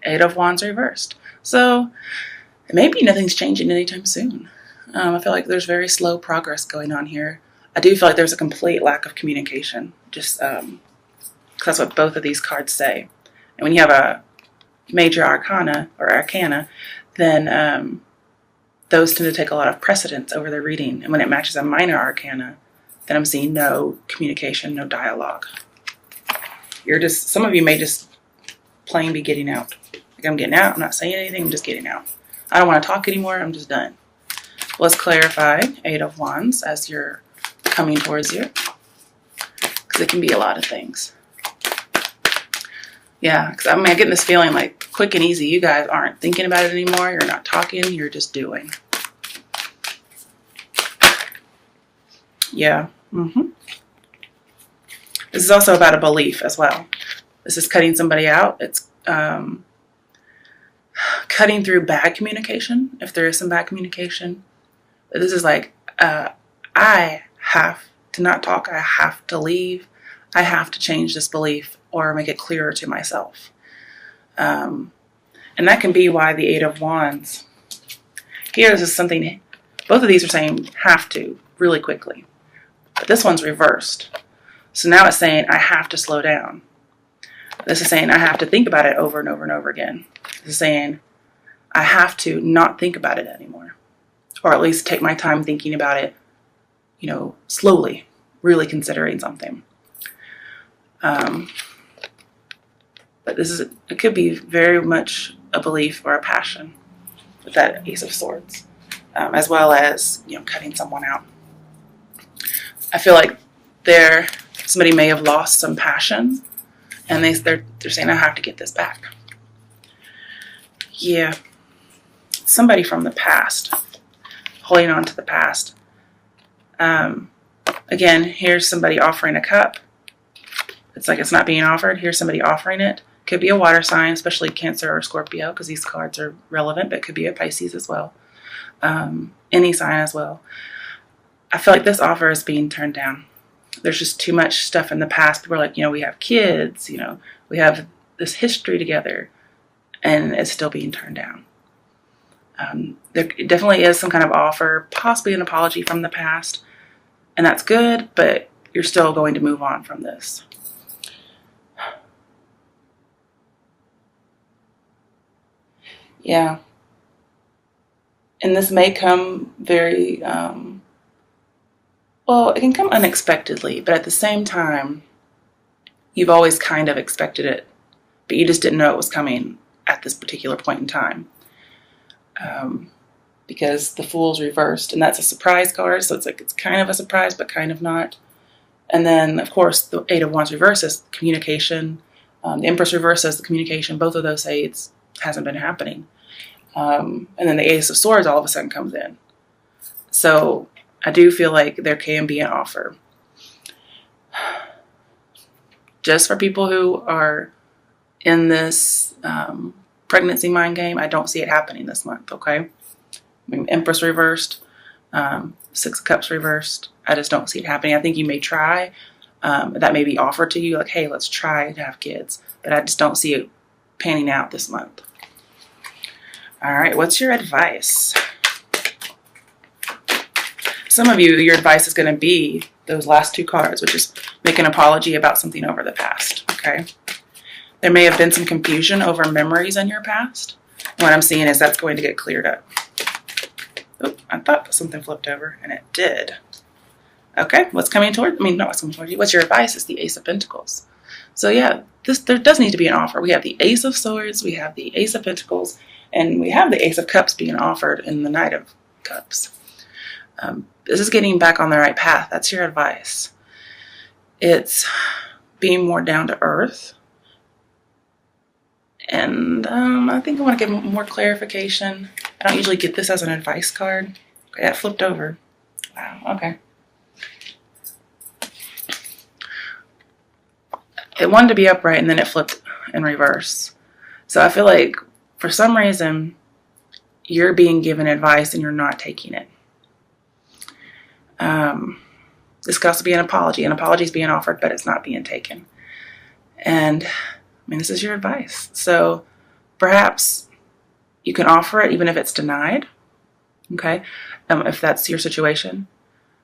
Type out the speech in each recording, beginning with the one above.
Eight of Wands reversed. So maybe nothing's changing anytime soon. I feel like there's very slow progress going on here. I do feel like there's a complete lack of communication, just because that's what both of these cards say. And when you have a major arcana, then those tend to take a lot of precedence over the reading. And when it matches a minor arcana, then I'm seeing no communication, no dialogue. Some of you may just plain be getting out. Like, I'm getting out, I'm not saying anything, I'm just getting out. I don't want to talk anymore, I'm just done. Let's clarify Eight of Wands as you're coming towards you, because it can be a lot of things. Yeah, because I'm getting this feeling like quick and easy. You guys aren't thinking about it anymore. You're not talking, you're just doing. Yeah. This is also about a belief as well. This is cutting somebody out. It's cutting through bad communication, if there is some bad communication. But this is like, I have to not talk. I have to leave. I have to change this belief or make it clearer to myself. And that can be why the Eight of Wands. Here, this is something, both of these are saying have to really quickly. But this one's reversed. So now it's saying I have to slow down. This is saying I have to think about it over and over and over again. This is saying I have to not think about it anymore. Or at least take my time thinking about it, slowly, really considering something. But it could be very much a belief or a passion with that Ace of Swords, as well as, cutting someone out. I feel like somebody may have lost some passion, and they're saying, I have to get this back. Yeah. Somebody from the past, holding on to the past. Again, here's somebody offering a cup. It's like it's not being offered. Here's somebody offering it. Could be a water sign, especially Cancer or Scorpio, because these cards are relevant, but it could be a Pisces as well. Any sign as well. I feel like this offer is being turned down. There's just too much stuff in the past. People are like, we have kids, we have this history together, and it's still being turned down. There definitely is some kind of offer, possibly an apology from the past, and that's good, but you're still going to move on from this. Yeah. And this may come very, it can come unexpectedly, but at the same time, you've always kind of expected it, but you just didn't know it was coming at this particular point in time. Because the Fool's reversed, and that's a surprise card, so it's kind of a surprise, but kind of not. And then, of course, the Eight of Wands reverse is communication. The Empress reverse says the communication. Both of those say it hasn't been happening. And then the Ace of Swords all of a sudden comes in. So I do feel like there can be an offer. Just for people who are in this pregnancy mind game, I don't see it happening this month, okay? Empress reversed, Six of Cups reversed. I just don't see it happening. I think you may try. That may be offered to you, like, hey, let's try to have kids. But I just don't see it panning out this month. All right, what's your advice? Some of you, your advice is going to be those last two cards, which is make an apology about something over the past, okay? There may have been some confusion over memories in your past. What I'm seeing is that's going to get cleared up. Oh, I thought something flipped over, and it did. Okay, what's coming toward? Not what's coming toward you. What's your advice? Is the Ace of Pentacles. So yeah, there does need to be an offer. We have the Ace of Swords, we have the Ace of Pentacles, and we have the Ace of Cups being offered in the Knight of Cups. This is getting back on the right path. That's your advice. It's being more down to earth. And I think I want to give more clarification. I don't usually get this as an advice card. Okay, that flipped over. Wow, okay. It wanted to be upright and then it flipped in reverse. So I feel like for some reason you're being given advice and you're not taking it. This could also be an apology. An apology is being offered, but it's not being taken. And this is your advice. So perhaps you can offer it even if it's denied. Okay, if that's your situation.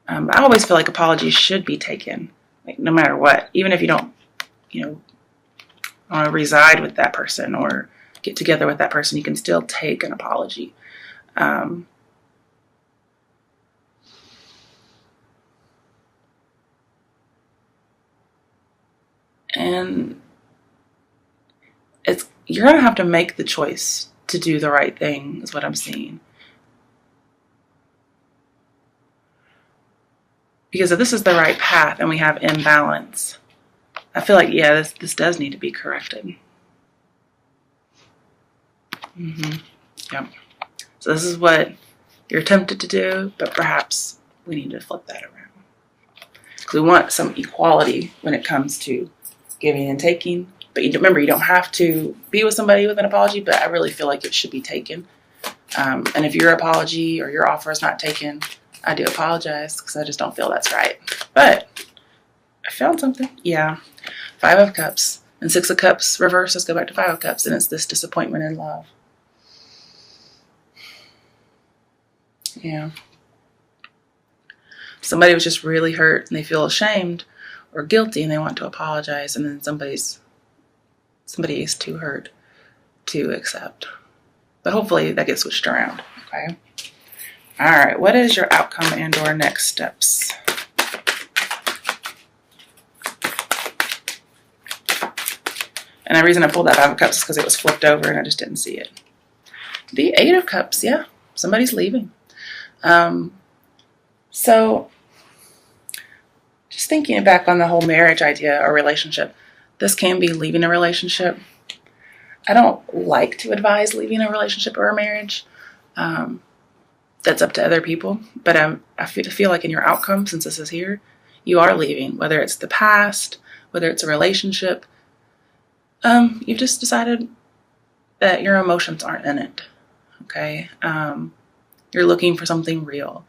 I always feel like apologies should be taken, like no matter what, even if you don't, want to reside with that person or get together with that person, you can still take an apology. And you're going to have to make the choice to do the right thing, is what I'm seeing. Because if this is the right path and we have imbalance, I feel like, yeah, this does need to be corrected. Yep. So this is what you're tempted to do, but perhaps we need to flip that around. Because we want some equality when it comes to giving and taking. But remember, you don't have to be with somebody with an apology, but I really feel like it should be taken. And if your apology or your offer is not taken, I do apologize because I just don't feel that's right. But I found something. Yeah. 5 of Cups and 6 of Cups reverse. Let's go back to 5 of Cups, and it's this disappointment in love. Yeah. Somebody was just really hurt and they feel ashamed or guilty and they want to apologize, and then somebody is too hurt to accept. But hopefully that gets switched around. Okay. All right. What is your outcome and or next steps? And the reason I pulled that 5 of Cups is because it was flipped over and I just didn't see it. The 8 of Cups, yeah, somebody's leaving. So just thinking back on the whole marriage idea or relationship, this can be leaving a relationship. I don't like to advise leaving a relationship or a marriage. That's up to other people. But I feel like in your outcome, since this is here, you are leaving, whether it's the past, whether it's a relationship. You've just decided that your emotions aren't in it, okay? You're looking for something real.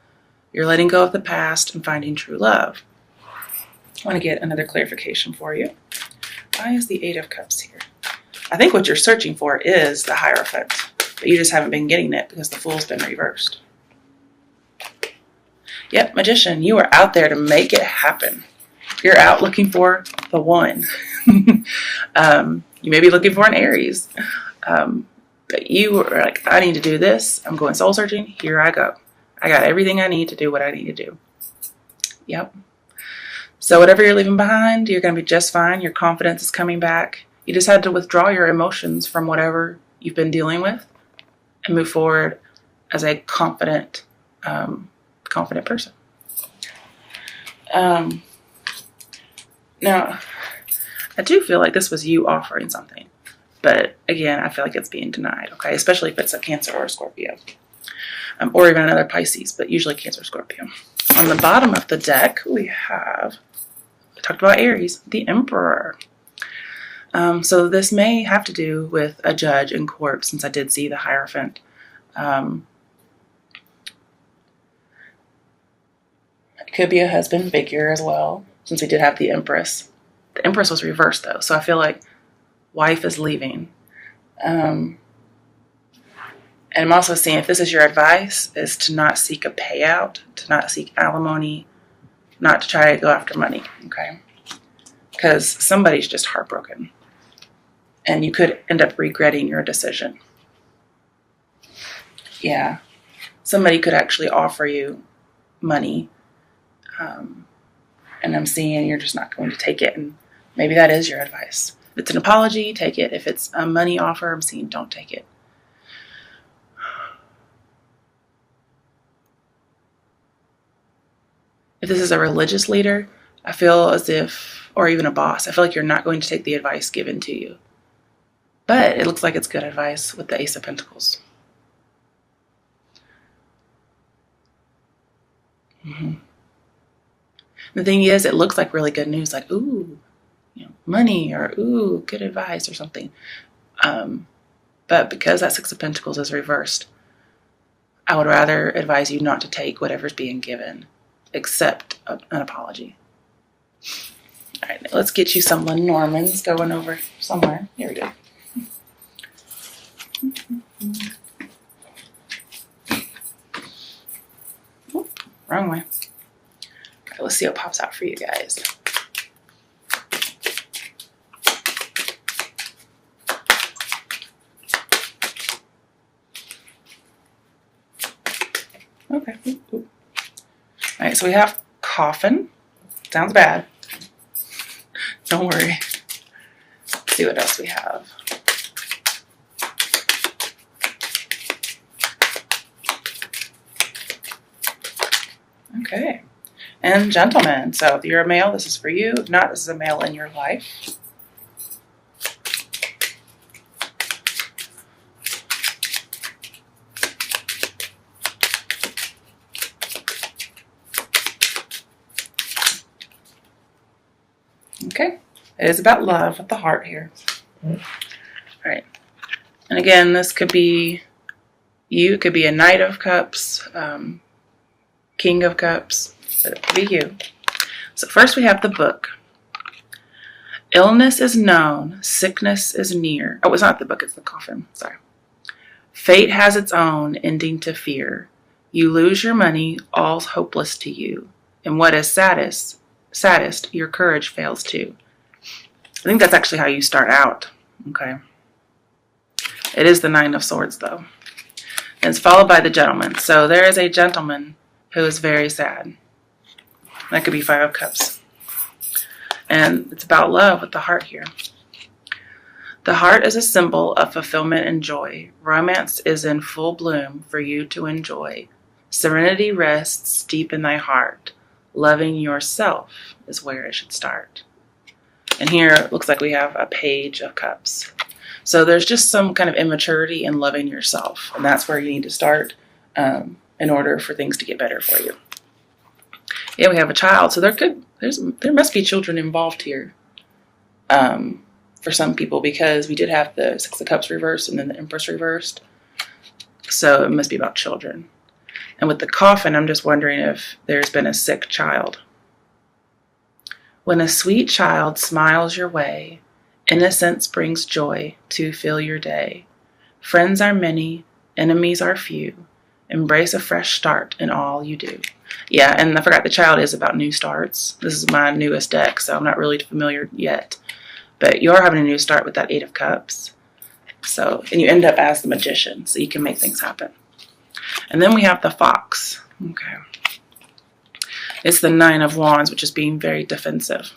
You're letting go of the past and finding true love. I want to get another clarification for you. Why is the 8 of Cups here? I think what you're searching for is the Hierophant, but you just haven't been getting it because the Fool's been reversed. Yep, Magician, you are out there to make it happen. You're out looking for the one. You may be looking for an Aries. But you are like, I need to do this. I'm going soul searching. Here I go. I got everything I need to do what I need to do. Yep. So whatever you're leaving behind, you're going to be just fine. Your confidence is coming back. You just had to withdraw your emotions from whatever you've been dealing with and move forward as a confident person. Now, I do feel like this was you offering something. But again, I feel like it's being denied, okay? Especially if it's a Cancer or a Scorpio. Or even another Pisces, but usually Cancer or Scorpio. On the bottom of the deck, we talked about Aries, the Emperor. So this may have to do with a judge in court, since I did see the Hierophant. It could be a husband figure as well, since we did have the Empress. The Empress was reversed, though, so I feel like wife is leaving. And I'm also seeing, if this is your advice, is to not seek a payout, to not seek alimony, not to try to go after money, okay? Because somebody's just heartbroken. And you could end up regretting your decision. Yeah. Somebody could actually offer you money. And I'm seeing you're just not going to take it. And maybe that is your advice. If it's an apology, take it. If it's a money offer, I'm seeing don't take it. If this is a religious leader, I feel as if, or even a boss, I feel like you're not going to take the advice given to you. But it looks like it's good advice with the Ace of Pentacles. The thing is, it looks like really good news, like, ooh, money, or ooh, good advice or something. But because that 6 of Pentacles is reversed, I would rather advise you not to take whatever's being given, except an apology. All right, let's get you some Lenormands going over somewhere. Here we go. Wrong way. All right, let's see what pops out for you guys. Okay. Ooh, ooh. All right, so we have coffin. Sounds bad. Don't worry. Let's see what else we have. Okay. And gentlemen. So if you're a male, this is for you. If not, this is a male in your life. Okay. It is about love with the heart here. All right. And again, this could be you. It could be a Knight of Cups, King of Cups. But it could be you. So first we have the book. Illness is known. Sickness is near. Oh, it's not the book. It's the coffin. Sorry. Fate has its own ending to fear. You lose your money. All's hopeless to you. And what is saddest, your courage fails too. I think that's actually how you start out. Okay. It is the Nine of Swords, though. And it's followed by the gentleman. So there is a gentleman who is very sad. That could be Five of Cups. And it's about love with the heart here. The heart is a symbol of fulfillment and joy. Romance is in full bloom for you to enjoy. Serenity rests deep in thy heart. Loving yourself is where it should start. And here it looks like we have a Page of Cups. So there's just some kind of immaturity in loving yourself. And that's where you need to start in order for things to get better for you. Yeah, we have a child. So there must be children involved here for some people, because we did have the Six of Cups reversed and then the Empress reversed. So it must be about children. And with the coffin, I'm just wondering if there's been a sick child. When a sweet child smiles your way, innocence brings joy to fill your day. Friends are many, enemies are few. Embrace a fresh start in all you do. Yeah, and I forgot the child is about new starts. This is my newest deck, so I'm not really familiar yet. But you are having a new start with that Eight of Cups. So, and you end up as the Magician, so you can make things happen. And then we have the Fox. Okay. It's the Nine of Wands, which is being very defensive.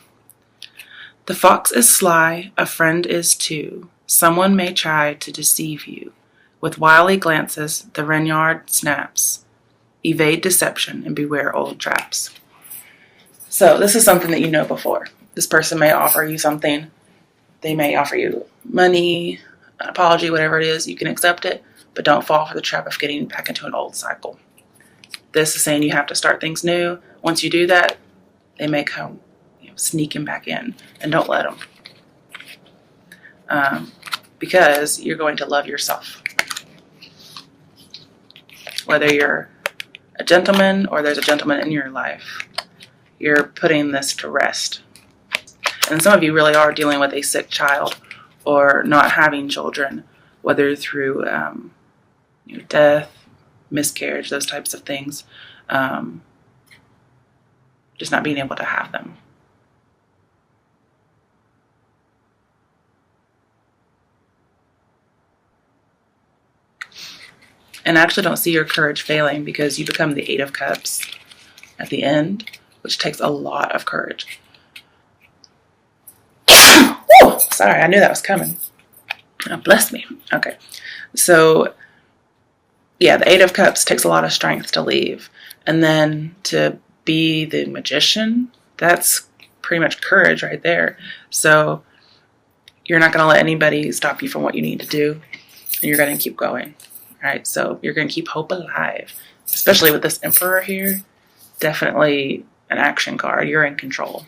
The fox is sly, a friend is too. Someone may try to deceive you. With wily glances, the Reynard snaps. Evade deception and beware old traps. So this is something that you know before. This person may offer you something. They may offer you money, an apology, whatever it is. You can accept it, but don't fall for the trap of getting back into an old cycle. This is saying you have to start things new. Once you do that, they may come sneaking back in, and don't let them. Because you're going to love yourself. Whether you're a gentleman or there's a gentleman in your life, you're putting this to rest. And some of you really are dealing with a sick child or not having children, whether through death, miscarriage, those types of things. Just not being able to have them. And I actually don't see your courage failing, because you become the Eight of Cups at the end, which takes a lot of courage. Woo! Sorry, I knew that was coming. Oh, bless me. Okay. So, yeah, the Eight of Cups takes a lot of strength to leave. And then to be the Magician, that's pretty much courage right there. So you're not going to let anybody stop you from what you need to do. And you're going to keep going. Right, so you're going to keep hope alive, especially with this Emperor here. Definitely an action card. You're in control.